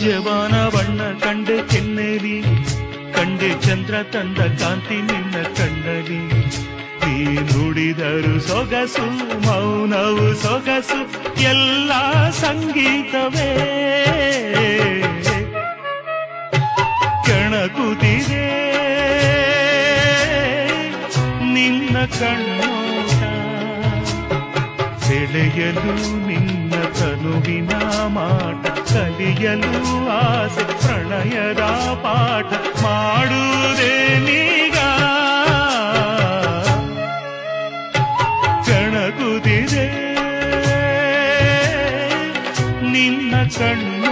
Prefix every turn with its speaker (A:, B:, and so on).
A: ಜವಾನ ಬಣ್ಣ ಕಂಡೆ ಕೆನ್ನೆಲಿ, ಕಂಡೆ ಚಂದ್ರ ತಂದ ಕಾಂತಿ ನಿನ್ನ ಕಣ್ಣಲಿ. ನೀ ನುಡಿದರು ಸೊಗಸು, ಮೌನವು ಸೊಗಸು, ಎಲ್ಲ ಸಂಗೀತವೇ. ಕೆಣಕುತ್ತಿದೆ ನಿನ್ನ ಕಣ್ಣೋಟ, ಸೆಳೆಯಲು ನಿನ್ನ ತನುವಿನ ಮಾಟ, ಕಲಿಯಲು ಆಸೆ ಪ್ರಣಯದ ಪಾಠ ಮಾಡುವುದೇ ನೀಗ. ಕಣಗುತ್ತಿದೆ ನಿನ್ನ ಕಣ್ಣು